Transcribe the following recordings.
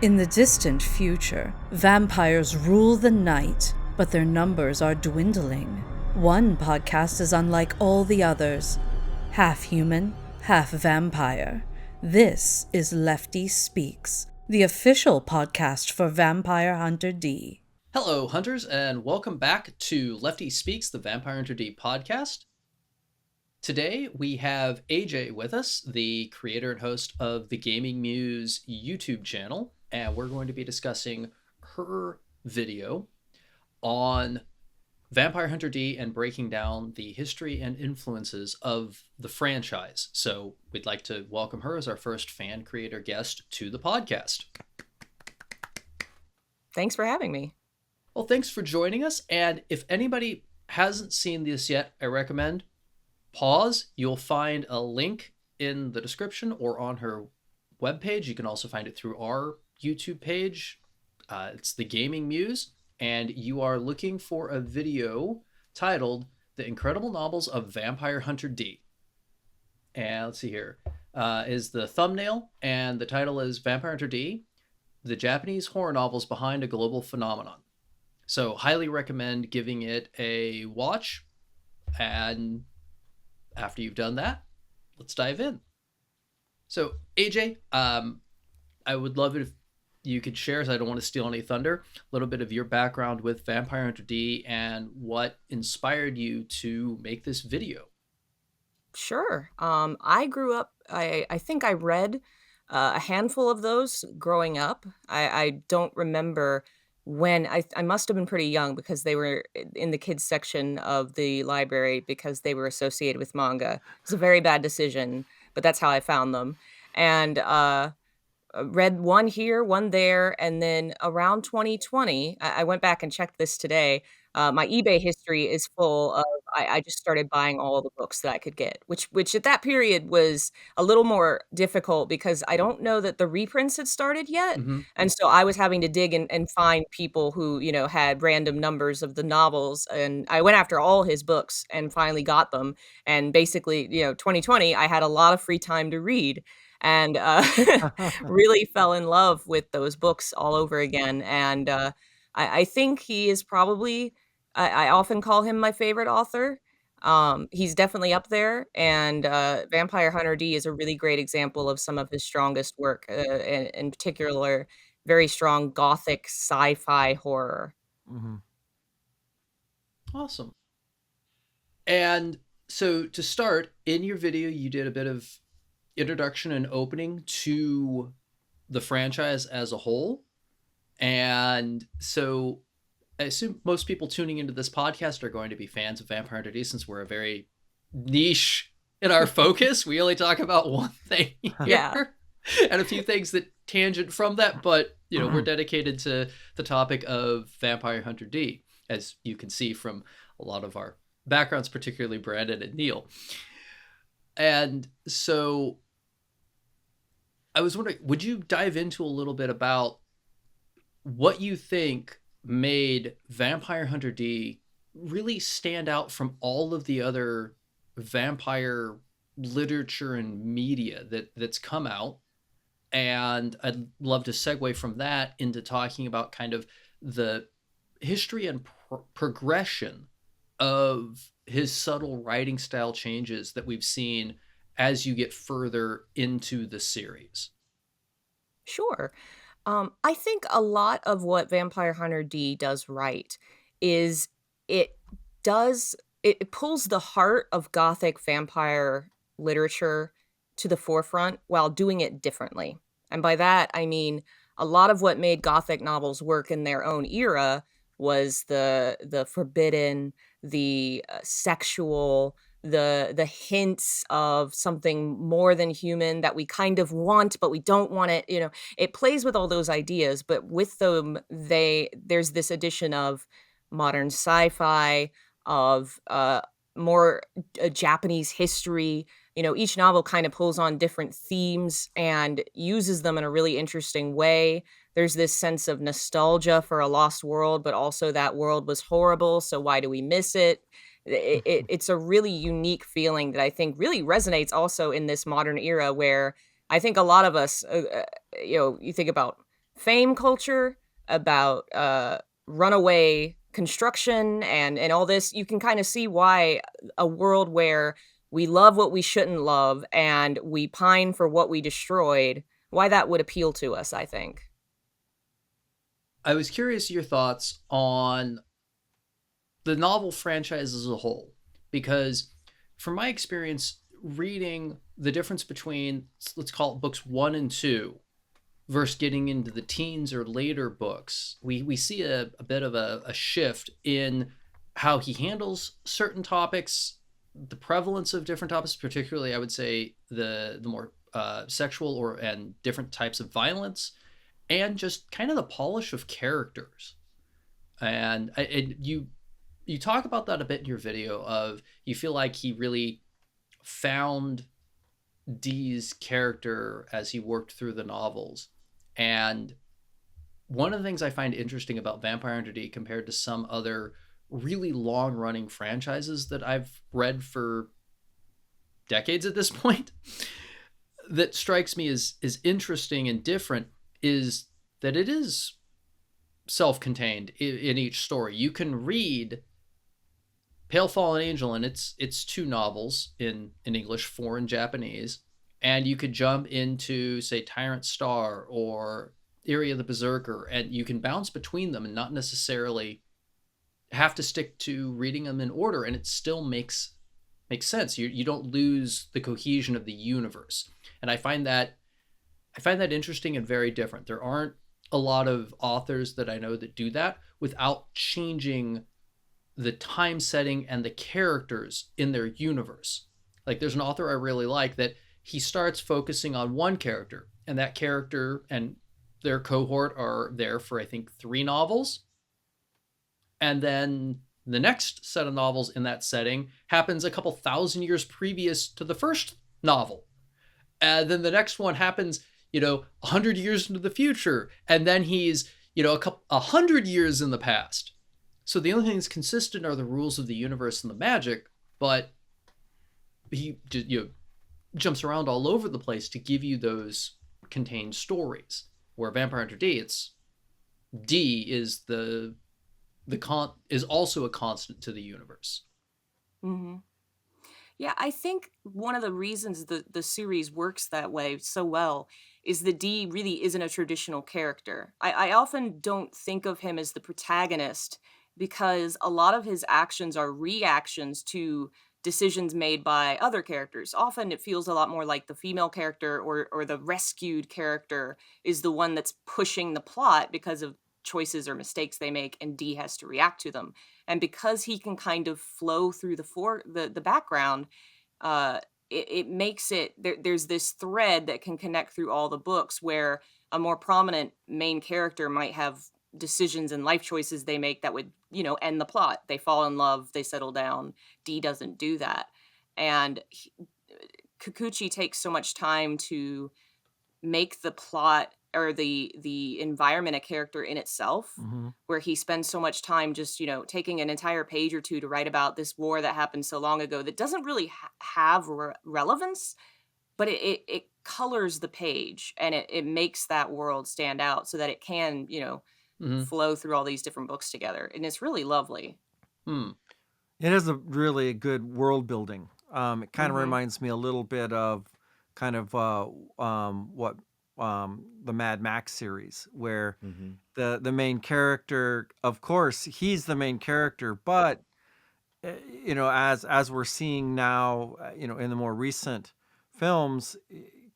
In the distant future, vampires rule the night, but their numbers are dwindling. One podcast is unlike all the others. Half human, half vampire. This is Lefty Speaks, the official podcast for Vampire Hunter D. Hello, hunters, and welcome back to Lefty Speaks, the Vampire Hunter D podcast. Today, we have AJ with us, the creator and host of the Gaming Muse YouTube channel, and we're going to be discussing her video on Vampire Hunter D and breaking down the history and influences of the franchise. So we'd like to welcome her as our first fan creator guest to the podcast. Thanks for having me. Well, thanks for joining us. And if anybody hasn't seen this yet, I recommend pause. You'll find a link in the description or on her webpage. You can also find it through our YouTube page. It's the Gaming Muse, and you are looking for a video titled The Incredible Novels of Vampire Hunter D. And let's see here, is the thumbnail, and the title is Vampire Hunter D, the Japanese horror novels behind a global phenomenon. So highly recommend giving it a watch, and after you've done that, let's dive in. So AJ, I would love it if you could share, as I don't want to steal any thunder, a little bit of your background with Vampire Hunter D and what inspired you to make this video. Sure. I grew up, I think I read a handful of those growing up. I don't remember when. I must have been pretty young because they were in the kids section of the library because they were associated with manga. It was a very bad decision, but that's how I found them. And read one here, one there, and then around 2020, I went back and checked this today. My eBay history is full of. I just started buying all the books that I could get, which at that period was a little more difficult because I don't know that the reprints had started yet, and so I was having to dig and find people who had random numbers of the novels, and I went after all his books and finally got them. And basically, 2020, I had a lot of free time to read. And really fell in love with those books all over again. And I think he is probably, I often call him my favorite author. He's definitely up there. And Vampire Hunter D is a really great example of some of his strongest work, in particular, very strong gothic sci-fi horror. Mm-hmm. Awesome. And so to start, in your video, you did a bit of introduction and opening to the franchise as a whole. And so I assume most people tuning into this podcast are going to be fans of Vampire Hunter D, since we're a very niche in our focus. We only talk about one thing here, Yeah. and a few things that tangent from that, but we're dedicated to the topic of Vampire Hunter D, as you can see from a lot of our backgrounds, particularly Brandon and Neal. And so I was wondering, would you dive into a little bit about what you think made Vampire Hunter D really stand out from all of the other vampire literature and media that's come out? And I'd love to segue from that into talking about kind of the history and progression of his subtle writing style changes that we've seen as you get further into the series. Sure. I think a lot of what Vampire Hunter D does right is it pulls the heart of gothic vampire literature to the forefront while doing it differently. And by that, I mean, a lot of what made gothic novels work in their own era was the forbidden, the sexual, the hints of something more than human that we kind of want, but we don't want it. It plays with all those ideas, but with them, there's this addition of modern sci-fi, of more Japanese history. Each novel kind of pulls on different themes and uses them in a really interesting way. There's this sense of nostalgia for a lost world, but also that world was horrible, so why do we miss it? It's a really unique feeling that I think really resonates also in this modern era where I think a lot of us, you think about fame culture, about runaway construction and all this, you can kind of see why a world where we love what we shouldn't love and we pine for what we destroyed, why that would appeal to us, I think. I was curious your thoughts on the novel franchise as a whole, because from my experience reading the difference between, let's call it books 1 and 2 versus getting into the teens or later books, we see a bit of a shift in how he handles certain topics, the prevalence of different topics, particularly I would say the more sexual or and different types of violence, and just kind of the polish of characters. And you talk about that a bit in your video of you feel like he really found Dee's character as he worked through the novels. And one of the things I find interesting about Vampire Hunter D compared to some other really long running franchises that I've read for decades at this point that strikes me as interesting and different is that it is self-contained in each story. You can read Pale Fallen Angel, and it's 2 novels in English, 4 in Japanese, and you could jump into, say, Tyrant Star or Eerie of the Berserker, and you can bounce between them and not necessarily have to stick to reading them in order, and it still makes sense. You don't lose the cohesion of the universe, and I find that interesting and very different. There aren't a lot of authors that I know that do that without changing the time setting and the characters in their universe. Like there's an author I really like that he starts focusing on one character, and that character and their cohort are there for I think 3 novels. And then the next set of novels in that setting happens a couple thousand years previous to the first novel. And then the next one happens, 100 years into the future. And then he's, 100 years in the past. So the only thing that's consistent are the rules of the universe and the magic, but he jumps around all over the place to give you those contained stories. Where Vampire Hunter D, D is is also a constant to the universe. Mm-hmm. Yeah, I think one of the reasons the series works that way so well is that D really isn't a traditional character. I often don't think of him as the protagonist because a lot of his actions are reactions to decisions made by other characters. Often it feels a lot more like the female character or the rescued character is the one that's pushing the plot because of choices or mistakes they make, and D has to react to them. And because he can kind of flow through the background, it makes it there's this thread that can connect through all the books where a more prominent main character might have decisions and life choices they make that would end the plot. They fall in love, they settle down. D doesn't do that, and Kikuchi takes so much time to make the plot or the environment a character in itself, where he spends so much time just taking an entire page or 2 to write about this war that happened so long ago that doesn't really have relevance, but it colors the page and it makes that world stand out so that it can flow through all these different books together, and it's really lovely. It has a really good world building. It kind of reminds me a little bit of kind of what the Mad Max series, where the main character, of course, he's the main character, but as we're seeing now, in the more recent films,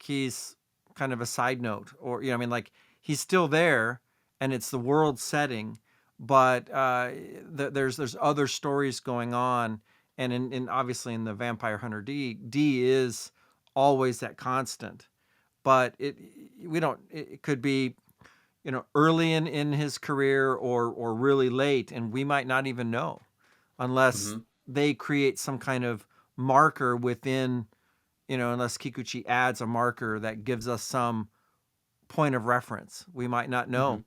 he's kind of a side note, or like he's still there, and it's the world setting, but there's other stories going on, and in obviously in the Vampire Hunter D is always that constant. But it could be early in his career or really late, and we might not even know unless they create some kind of marker within, unless Kikuchi adds a marker that gives us some point of reference. We might not know.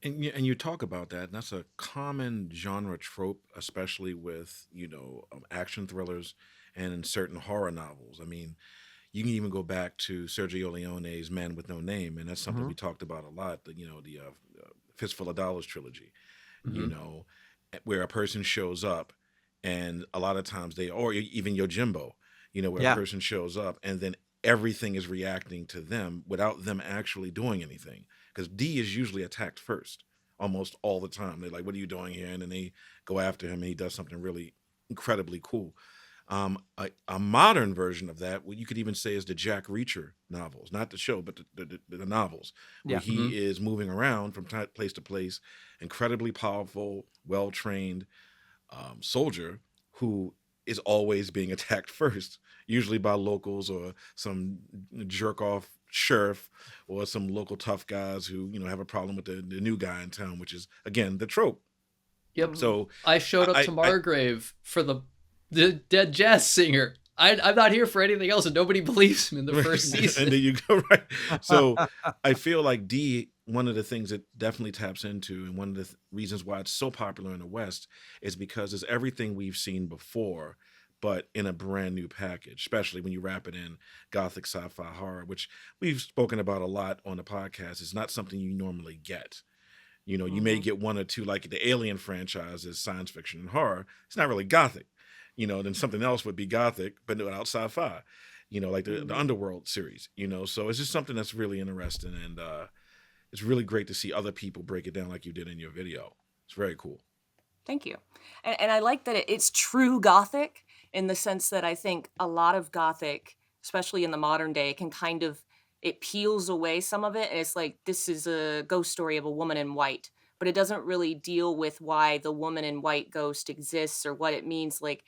And you talk about that, and that's a common genre trope, especially with action thrillers and in certain horror novels. I mean, You can even go back to Sergio Leone's Man with No Name, and that's something Mm-hmm. we talked about a lot. The Fistful of Dollars trilogy. You Mhm. know, where a person shows up, and a lot of times or even Yojimbo, where a Yeah. person shows up and then everything is reacting to them without them actually doing anything. Because D is usually attacked first, almost all the time. They're like, "What are you doing here?" And then they go after him, and he does something really incredibly cool. A modern version of that, what you could even say is the Jack Reacher novels, not the show, but the novels, where Yeah. he is moving around from place to place, incredibly powerful, well trained soldier who is always being attacked first, usually by locals or some jerk off sheriff or some local tough guys who have a problem with the new guy in town, which is again the trope. Yep. So I showed up to I Margrave for the dead jazz singer. I'm not here for anything else, and nobody believes him in the first season. and there you go, right? So I feel like D, one of the things it definitely taps into, and one of the reasons why it's so popular in the West, is because it's everything we've seen before, but in a brand new package, especially when you wrap it in gothic sci-fi horror, which we've spoken about a lot on the podcast. It's not something you normally get. You may get one or two, like the Alien franchise is science fiction and horror. It's not really gothic. Then something else would be gothic, but without sci-fi. Like the Underworld series. So it's just something that's really interesting, and it's really great to see other people break it down like you did in your video. It's very cool. Thank you. And I like that it's true Gothic in the sense that I think a lot of Gothic, especially in the modern day, can kind of, it peels away some of it. And it's like, this is a ghost story of a woman in white, but it doesn't really deal with why the woman in white ghost exists or what it means. Like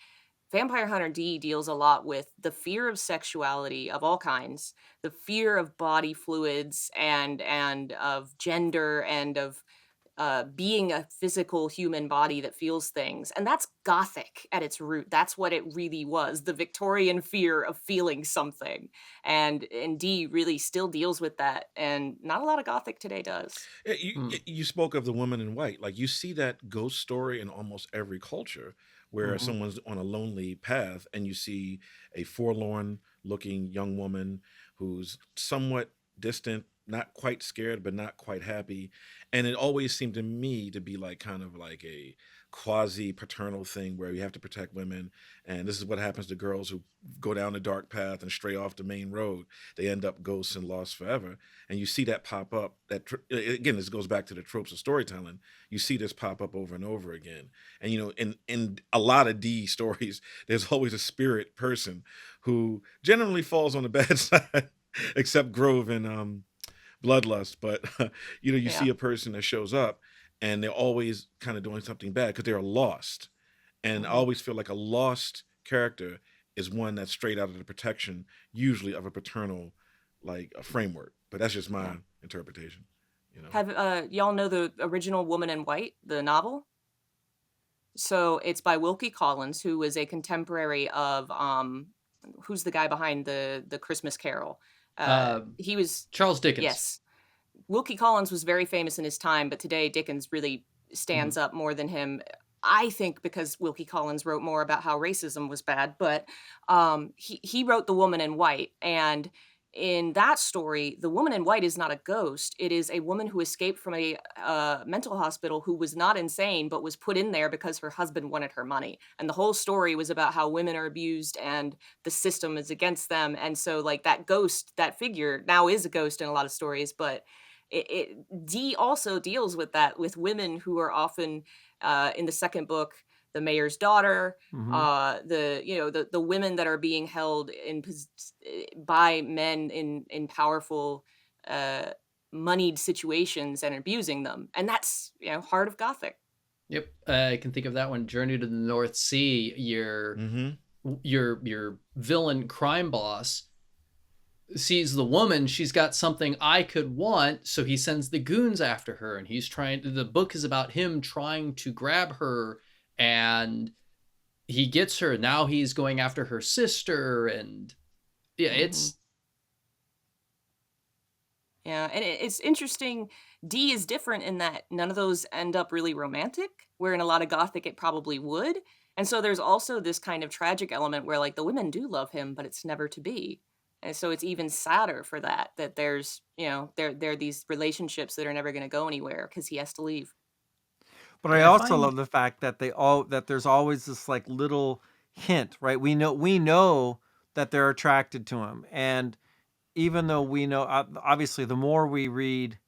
Vampire Hunter D deals a lot with the fear of sexuality of all kinds, the fear of body fluids and of gender and of being a physical human body that feels things. And that's Gothic at its root. That's what it really was, the Victorian fear of feeling something. And D really still deals with that. And not a lot of Gothic today does. You spoke of the woman in white. Like you see that ghost story in almost every culture where someone's on a lonely path and you see a forlorn looking young woman who's somewhat distant, not quite scared, but not quite happy. And it always seemed to me to be like kind of like a quasi paternal thing where you have to protect women. And this is what happens to girls who go down the dark path and stray off the main road. They end up ghosts and lost forever. And you see that pop up. Again, this goes back to the tropes of storytelling. You see this pop up over and over again. And in a lot of D stories, there's always a spirit person who generally falls on the bad side, except Grove and Bloodlust. But you see a person that shows up and they're always kind of doing something bad because they're lost. And I always feel like a lost character is one that's straight out of the protection, usually of a paternal like a framework. But that's just my interpretation. Have y'all know the original Woman in White, the novel? So it's by Wilkie Collins, who was a contemporary of who's the guy behind the Christmas Carol? He was Charles Dickens. Yes. Wilkie Collins was very famous in his time, but today Dickens really stands up more than him. I think because Wilkie Collins wrote more about how racism was bad, but he wrote The Woman in White. And in that story, the woman in white is not a ghost. It is a woman who escaped from a mental hospital who was not insane, but was put in there because her husband wanted her money. And the whole story was about how women are abused and the system is against them. And so like that ghost, that figure now is a ghost in a lot of stories, but D also deals with that, with women who are often in the second book, the mayor's daughter, the women that are being held by men in powerful, moneyed situations and abusing them, and that's heart of Gothic. Yep, I can think of that one. Journey to the North Sea. Your villain crime boss sees the woman, she's got something I could want, so he sends the goons after her, and the book is about him trying to grab her, and he gets her. Now he's going after her sister, and it's and it's interesting. D is different in that none of those end up really romantic, where in a lot of Gothic it probably would. And so there's also this kind of tragic element where like the women do love him, but it's never to be. And so it's even sadder for that there's, there are these relationships that are never going to go anywhere because he has to leave. But And I I also find love the fact that that there's always this like little hint, right? We know that they're attracted to him, and even though we know, obviously, the more we read,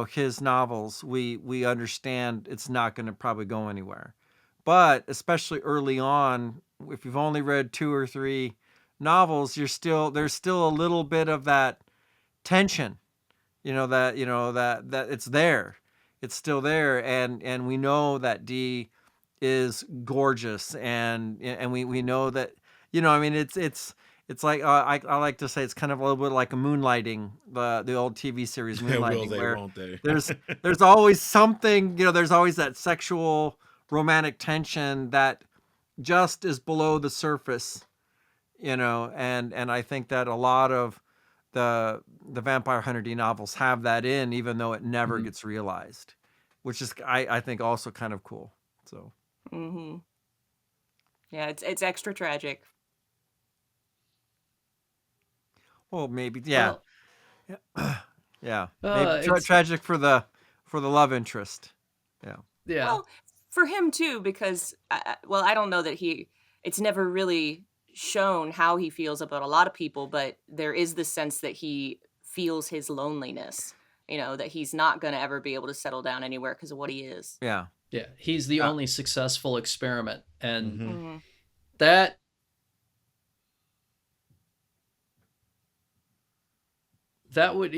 his novels, we understand it's not going to probably go anywhere. But especially early on, if you've only read 2 or 3 novels, there's still a little bit of that tension, that it's there, it's still there, and we know that Dee is gorgeous, and we know that, I mean, it's like, I like to say it's kind of a little bit like a Moonlighting, the old TV series Will Moonlighting, they, where won't they? there's always something, there's always that sexual romantic tension that just is below the surface, and I think that a lot of the Vampire Hunter D novels have that even though it never Mhm. gets realized, which is, I think, also kind of cool. So, Hmm. Yeah, it's extra tragic. well, maybe, yeah, Well, yeah, maybe it's tragic for the love interest. Yeah. yeah. Well, for him too, because well, I don't know that it's never really shown how he feels about a lot of people, but there is the sense that he feels his loneliness, that he's not going to ever be able to settle down anywhere because of what he is. Yeah. Yeah, he's the Yeah. only successful experiment, and Mhm. Hmm. that that would,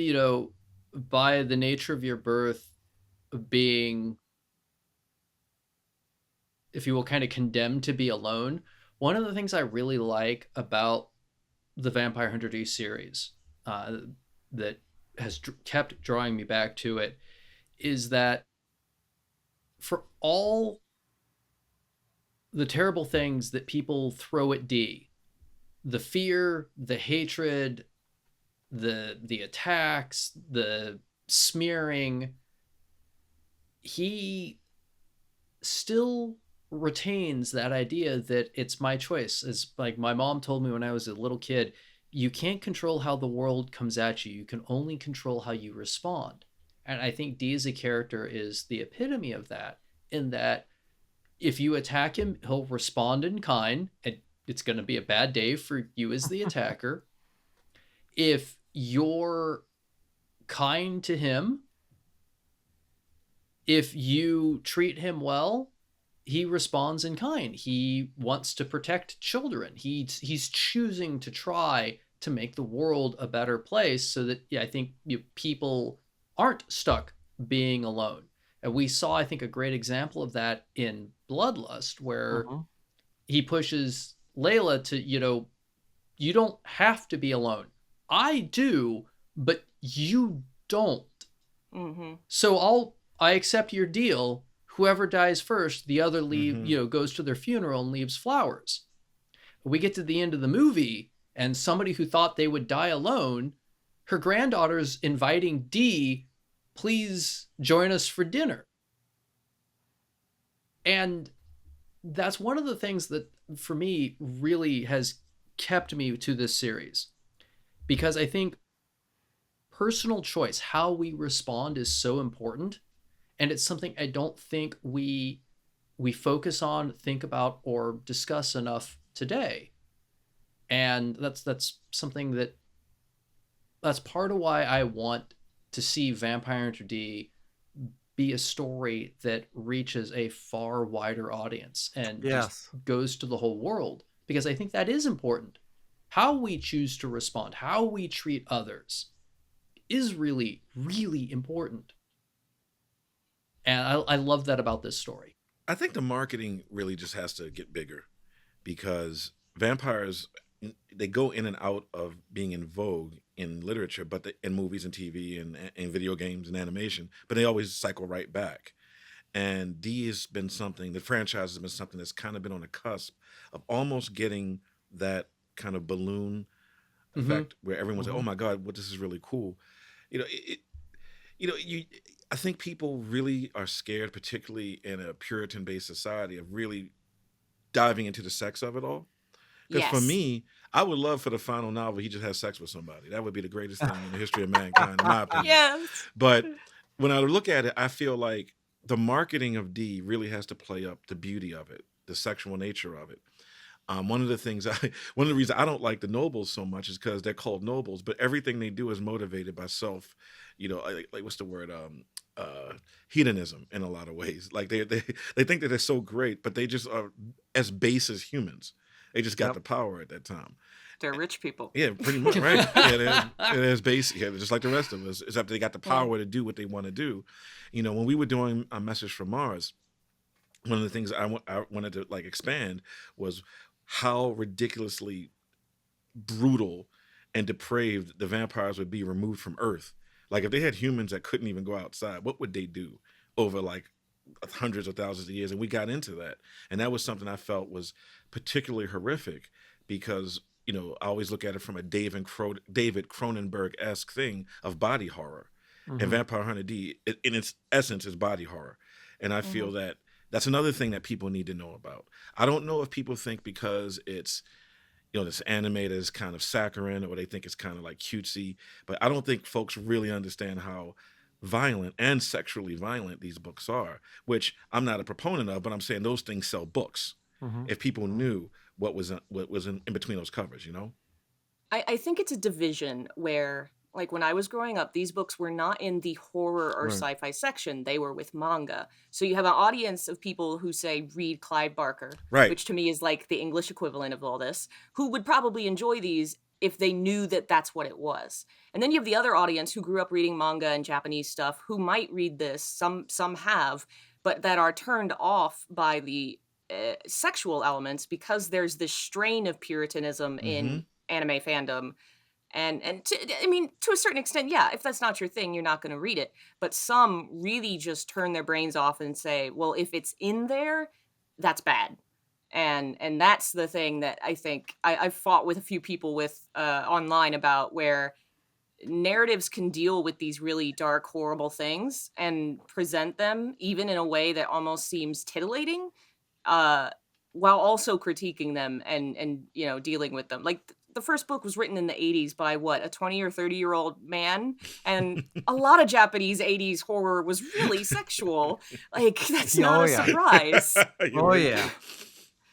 by the nature of your birth being, if you will, kind of condemned to be alone. One of the things I really like about the Vampire Hunter D series, that has kept drawing me back to it, is that for all the terrible things that people throw at D, the fear, the hatred, the attacks, the smearing, he still retains that idea that it's my choice. It's like my mom told me when I was a little kid, you can't control how the world comes at you. You can only control how you respond. And I think D as a character is the epitome of that, in that if you attack him, he'll respond in kind, and it's going to be a bad day for you as the attacker. If you're kind to him, if you treat him well, he responds in kind. He wants to protect children. He's choosing to try to make the world a better place, so that, I think, people aren't stuck being alone. And we saw, I think, a great example of that in Bloodlust, where Mhm. he pushes Layla to, you don't have to be alone. I do, but you don't. Hmm. So I accept your deal. Whoever dies first, the other Mhm. goes to their funeral and leaves flowers. We get to the end of the movie, and somebody who thought they would die alone, her granddaughter's inviting D, please join us for dinner. And that's one of the things that, for me, really has kept me to this series, because I think personal choice, how we respond, is so important, and it's something I don't think we focus on, think about, or discuss enough today. And that's something that's part of why I want to see Vampire Hunter D be a story that reaches a far wider audience and just Yes. goes to the whole world, because I think that is important. How we choose to respond, how we treat others, is really, really important. And I love that about this story. I think the marketing really just has to get bigger, because vampires, they go in and out of being in vogue in literature, but in movies and TV and video games and animation, but they always cycle right back. And D has been something, the franchise has been something that's kind of been on the cusp of almost getting that kind of balloon Mm-hmm. effect where everyone's like, oh Mhm. my God, what, this is really cool. You know, you, I think people really are scared, particularly in a Puritan based society, of really diving into the sex of it all. Because for Yes. me, I would love for the final novel he just has sex with somebody. That would be the greatest thing in the history of mankind, in my opinion. Yes. But when I look at it, I feel like the marketing of D really has to play up the beauty of it, the sexual nature of it. One of the reasons I don't like the nobles so much is because they're called nobles, but everything they do is motivated by self, like what's the word? Hedonism in a lot of ways. Like they think that they're so great, but they just are as base as humans. They just got Yep. the power at that time. They're rich people. Yeah, pretty much, right? Yeah, they're as base, yeah, just like the rest of us, except they got the power to do what they want to do. When we were doing A Message from Mars, one of the things I wanted to like expand was how ridiculously brutal and depraved the vampires would be removed from Earth. Like if they had humans that couldn't even go outside, what would they do over like hundreds of thousands of years? And we got into that. And that was something I felt was particularly horrific because, I always look at it from a David Cronenberg-esque thing of body horror. And Vampire Hunter D, in its essence, is body horror. And I feel that that's another thing that people need to know about. I don't know if people think because it's, this anime that is kind of saccharine or they think it's kind of like cutesy, but I don't think folks really understand how violent and sexually violent these books are, which I'm not a proponent of, but I'm saying those things sell books. If people knew what was in between those covers, I think it's a division where, like when I was growing up, these books were not in the horror or Right. sci-fi section. They were with manga. So you have an audience of people who say, read Clive Barker, Right. which to me is like the English equivalent of all this, who would probably enjoy these if they knew that that's what it was. And then you have the other audience who grew up reading manga and Japanese stuff, who might read this, some have, but that are turned off by the sexual elements because there's this strain of Puritanism in anime fandom. And to a certain extent, yeah, if that's not your thing, you're not going to read it. But some really just turn their brains off and say, well, if it's in there, that's bad. And that's the thing that I think I've fought with a few people with online about, where narratives can deal with these really dark, horrible things and present them even in a way that almost seems titillating, while also critiquing them and dealing with them. Like the first book was written in the 80s by a 20 or 30-year-old man, and a lot of Japanese 80s horror was really sexual. Like that's not Oh, a yeah. surprise. You're Oh right. yeah.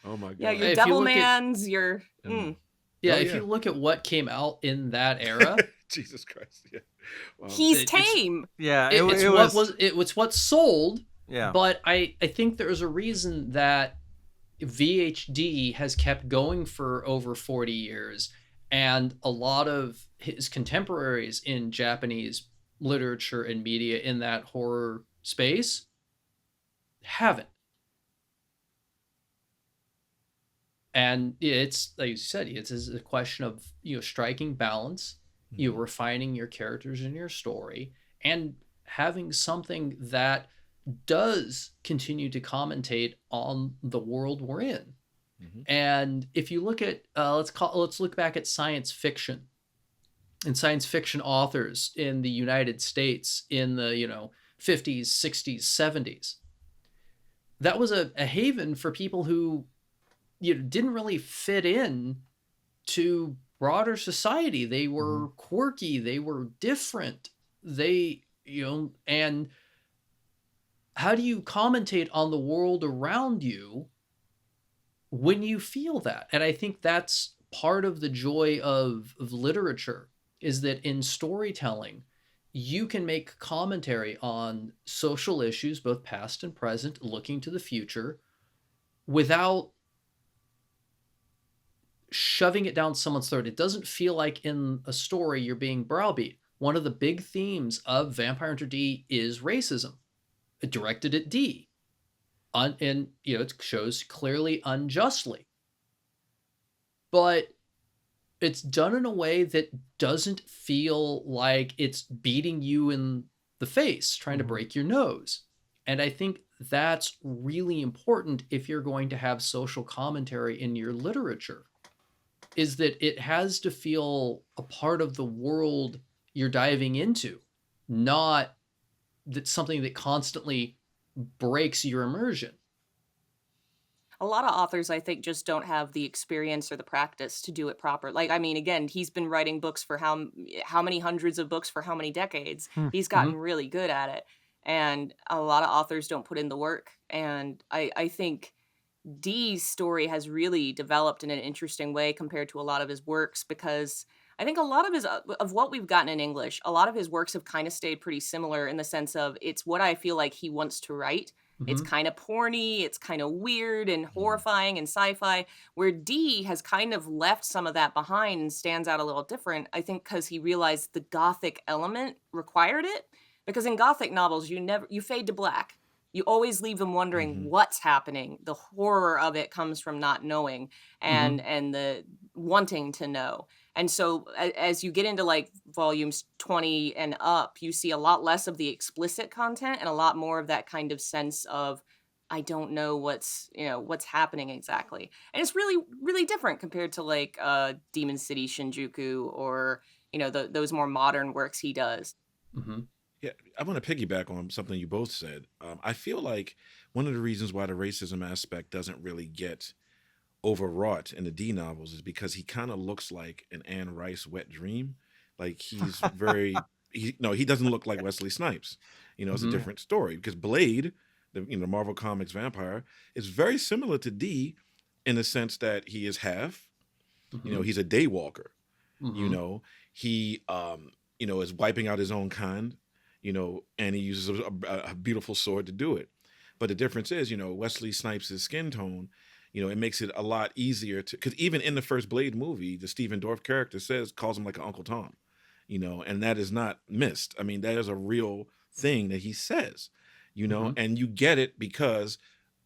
Oh my god. Yeah, your If you devil look at- mans, your Yeah, Oh, if yeah. you look at what came out in that era, Jesus Christ. Yeah. Wow. he's it's- tame. Yeah. it's what sold. Yeah. But I think there's a reason that VHD has kept going for over 40 years, and a lot of his contemporaries in Japanese literature and media in that horror space haven't. And it's like you said, it's a question of striking balance, refining your characters in your story, and having something that does continue to commentate on the world we're in. And if you look at let's look back at science fiction and science fiction authors in the United States in the 50s, 60s, 70s. That was a haven for people who didn't really fit in to broader society. They were quirky, they were different. They and how do you commentate on the world around you when you feel that? And I think that's part of the joy of literature, is that in storytelling, you can make commentary on social issues, both past and present, looking to the future, without shoving it down someone's throat. It doesn't feel like in a story you're being browbeat. One of the big themes of Vampire Hunter D is racism, directed at D. And it shows clearly unjustly, but it's done in a way that doesn't feel like it's beating you in the face, trying to break your nose. And I think that's really important if you're going to have social commentary in your literature, is that it has to feel a part of the world you're diving into, not that something that constantly breaks your immersion. a lot of authors, I think, just don't have the experience or the practice to do it proper. Like, I mean, again, he's been writing books for how many hundreds of books for how many decades. He's Mm-hmm. gotten really good at it. And a lot of authors don't put in the work. And I think Dee's story has really developed in an interesting way compared to a lot of his works, because I think a lot of his of what we've gotten in English, a lot of his works have kind of stayed pretty similar in the sense of it's what I feel like he wants to write. It's Mm-hmm. kind of porny, it's kind of weird and Mhm. horrifying and sci-fi, where Dee has kind of left some of that behind and stands out a little different, I think because he realized the gothic element required it. Because in gothic novels, you fade to black. You always leave them wondering Mhm. what's happening. The horror of it comes from not knowing Mm-hmm. and the wanting to know. And so as you get into like volumes 20 and up, you see a lot less of the explicit content and a lot more of that kind of sense of I don't know what's happening exactly. And it's really really different compared to like Demon City Shinjuku or those more modern works he does. Mm-hmm. Yeah, I want to piggyback on something you both said. I feel like one of the reasons why the racism aspect doesn't really get overwrought in the D novels is because he kind of looks like an Anne Rice wet dream. Like he's very he doesn't look like Wesley Snipes. It's a Mm-hmm. different story because Blade, the Marvel Comics vampire, is very similar to D in the sense that he is half. Mm-hmm. He's a daywalker. You Mm-hmm. know, he is wiping out his own kind. And he uses a beautiful sword to do it. But the difference is, Wesley Snipes' skin tone, it makes it a lot easier to, because even in the first Blade movie, the Stephen Dorff character calls him like an Uncle Tom, and that is not missed. I mean, that is a real thing that he says, Mm-hmm. and you get it because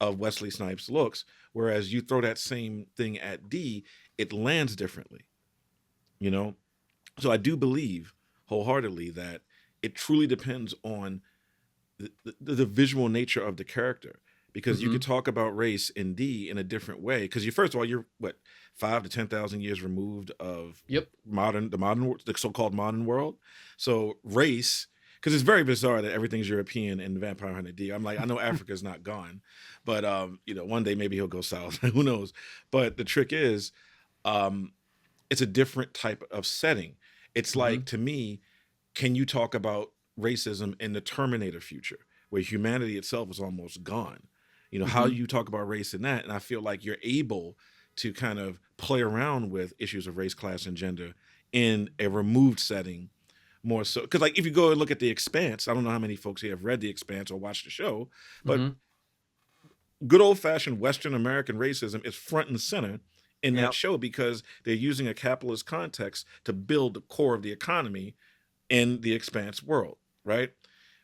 of Wesley Snipes' looks. Whereas you throw that same thing at D, it lands differently, you know? So I do believe wholeheartedly that it truly depends on the visual nature of the character, because you Mm-hmm. could talk about race in D in a different way, because you first of all you're what 5 to 10,000 years removed of Yep. the so-called modern world. So race, because it's very bizarre that everything's European in Vampire Hunter D. I'm like, I know Africa's not gone, but one day maybe he'll go south. Who knows? But the trick is, um, it's a different type of setting. It's Mm-hmm. like, to me, can you talk about racism in the Terminator future, where humanity itself is almost gone? How Mm-hmm. do you talk about race in that? And I feel like you're able to kind of play around with issues of race, class, and gender in a removed setting more so. Because, like, if you go and look at The Expanse, I don't know how many folks here have read The Expanse or watched the show, but Mm-hmm. good old fashioned Western American racism is front and center in that Yep. show, because they're using a capitalist context to build the core of the economy in the Expanse world, right?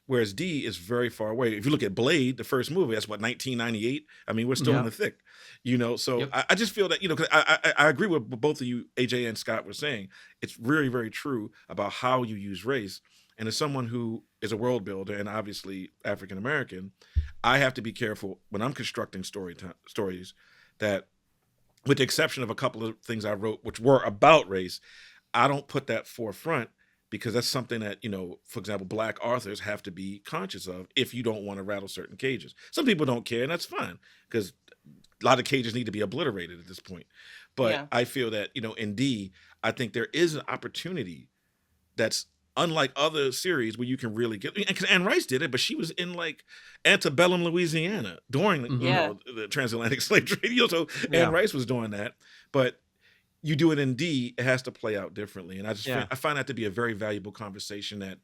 Whereas D is very far away. If you look at Blade, the first movie, that's what, 1998. I mean, we're still in Mm-hmm. the thick, So Yep. I just feel that, because I agree with what both of you, AJ and Scott, were saying. It's very, very true about how you use race. And as someone who is a world builder and obviously African American, I have to be careful when I'm constructing stories that, with the exception of a couple of things I wrote which were about race, I don't put that forefront, because that's something that, for example, Black authors have to be conscious of if you don't want to rattle certain cages. Some people don't care, and that's fine, because a lot of cages need to be obliterated at this point. But Yeah. I feel that, in D, I think there is an opportunity that's unlike other series where you can really get, because Anne Rice did it, but she was in like antebellum Louisiana during Mm-hmm. Yeah. the transatlantic slave trade. So Anne Yeah. Rice was doing that, but you do it in D, it has to play out differently. And Yeah. I find that to be a very valuable conversation that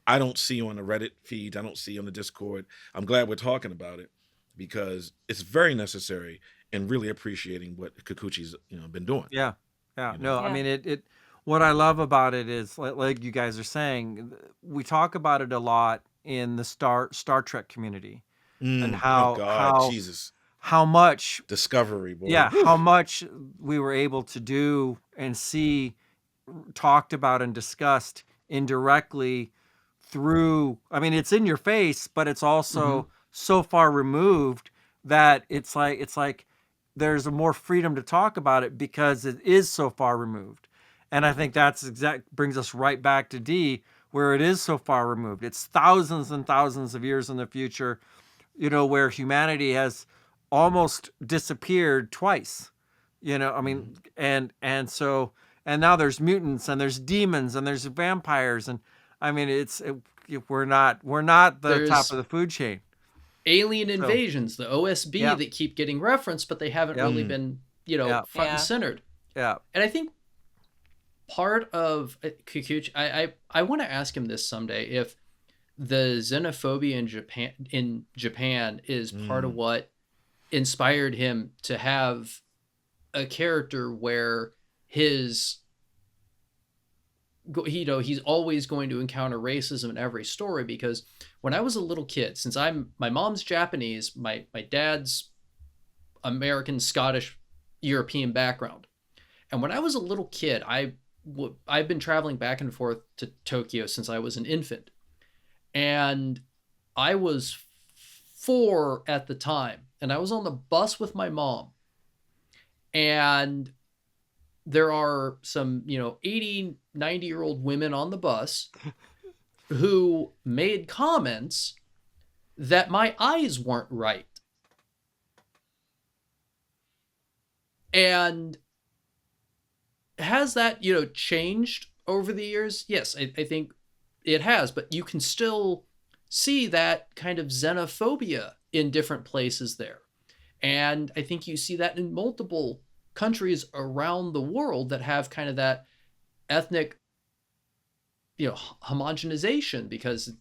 I don't see on the Reddit feeds, I don't see on the Discord. I'm glad we're talking about it, because it's very necessary in really appreciating what Kikuchi's been doing. Yeah. You know? No, I Yeah. mean it what I love about it is like you guys are saying, we talk about it a lot in the Star Trek community, and Oh God, Jesus. how much Discovery, boy. yeah, Whew. how much we were able to do and see talked about and discussed indirectly through, I mean, it's in your face, but it's also Mm-hmm. so far removed that it's like there's a more freedom to talk about it because it is so far removed. And I think that's brings us right back to D, where it is so far removed. It's thousands and thousands of years in the future, where humanity has almost disappeared twice. I mean, and so and now there's mutants and there's demons and there's vampires, and I mean we're not the top There's of the food chain. alien So invasions, the OSB yeah, that keep getting referenced, but they haven't yeah, really been, yeah, front and Yeah. centered. yeah. And I think part of Kikuchi, I want to ask him this someday, if the xenophobia in Japan is part of Mm. what inspired him to have a character where his he's always going to encounter racism in every story. Because when I was a little kid, since my mom's Japanese, my dad's American, Scottish, European background, and when I was a little kid, I've been traveling back and forth to Tokyo since I was an infant, and I was 4 at the time, and I was on the bus with my mom, and there are some 80, 90-year-old women on the bus who made comments that my eyes weren't right. And has that changed over the years? Yes, I think it has, but you can still see that kind of xenophobia in different places there. And I think you see that in multiple countries around the world that have kind of that ethnic homogenization, because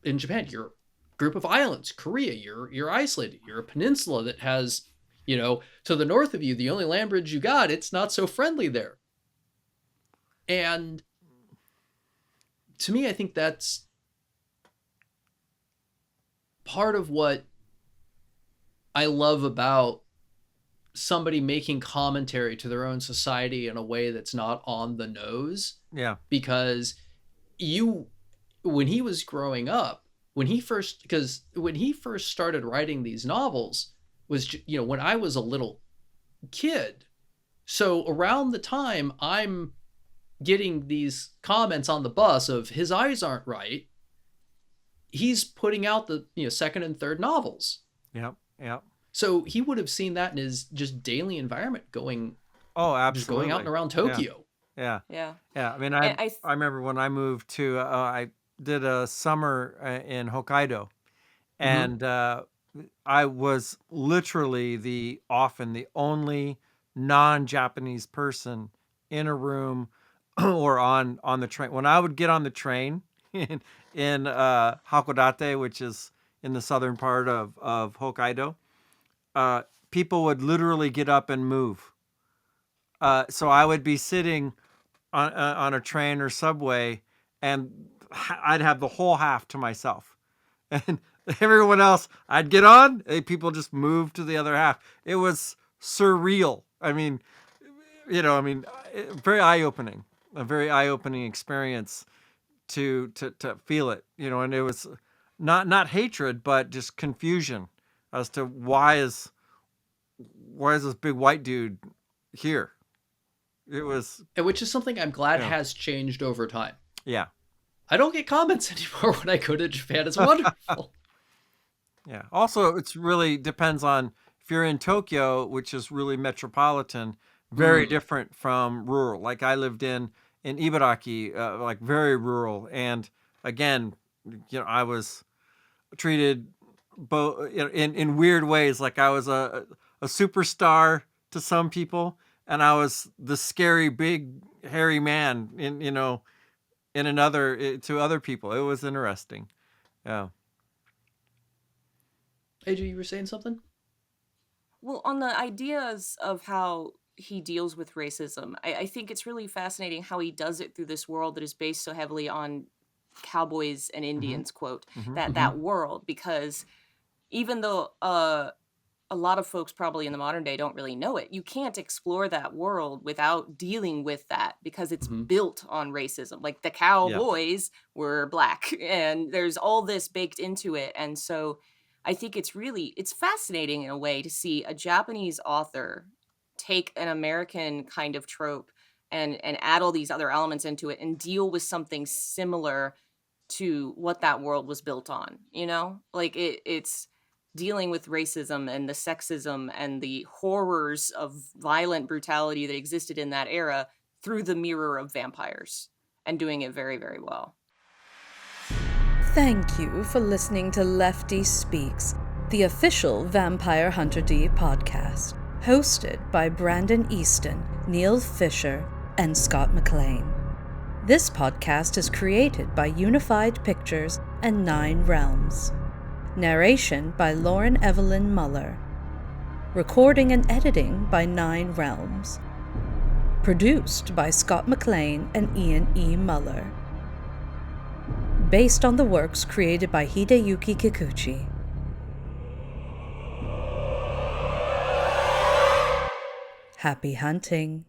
in Japan, you're a group of islands. Korea, you're isolated. You're a peninsula that has, to the north of you, the only land bridge you got, it's not so friendly there. And to me, I think that's part of what I love about somebody making commentary to their own society in a way that's not on the nose. Yeah. Because when he was growing up, when he first started writing these novels was, when I was a little kid. So around the time I'm getting these comments on the bus of his eyes aren't right, he's putting out the second and third novels. Yep. Yep. So he would have seen that in his just daily environment going Absolutely. just going out and around Tokyo. Yeah. Yeah. Yeah. I mean, And I remember when I moved to, I did a summer in Hokkaido, and I was literally often the only non-Japanese person in a room or on the train. When I would get on the train in Hakodate, which is in the southern part of Hokkaido, people would literally get up and move. So I would be sitting on a train or subway, and I'd have the whole half to myself, and everyone else, I'd get on, people just move to the other half. It was surreal. I mean, very eye-opening, a very eye-opening experience to feel it, and it was not hatred, but just confusion as to why is this big white dude here? It was, Which is something I'm glad has changed over time. yeah. I don't get comments anymore when I go to Japan. It's wonderful. Yeah. Also, it's really depends on if you're in Tokyo, which is really metropolitan, very different from rural. Like I lived in Ibaraki, like very rural, and again, I was treated both in weird ways. Like I was a superstar to some people, and I was the scary big hairy man in another to other people. It was interesting. Yeah. AJ, you were saying something? Well, on the ideas of how he deals with racism, I think it's really fascinating how he does it through this world that is based so heavily on cowboys and Indians, quote, that world. Because even though a lot of folks probably in the modern day don't really know it, you can't explore that world without dealing with that, because it's built on racism. Like the cowboys were black, and there's all this baked into it. And so I think it's fascinating in a way to see a Japanese author take an American kind of trope and add all these other elements into it and deal with something similar to what that world was built on, like it's dealing with racism and the sexism and the horrors of violent brutality that existed in that era through the mirror of vampires, and doing it very, very well. Thank you for listening to Lefty Speaks, the official Vampire Hunter D podcast, hosted by Brandon Easton, Neal Fischer, and Scott McLean. This podcast is created by Unified Pictures and 9 Realms. Narration by Evallen-Muller. Recording and editing by 9 Realms. Produced by Scott McLean and Ian E. Muller. Based on the works created by Hideyuki Kikuchi. Happy hunting.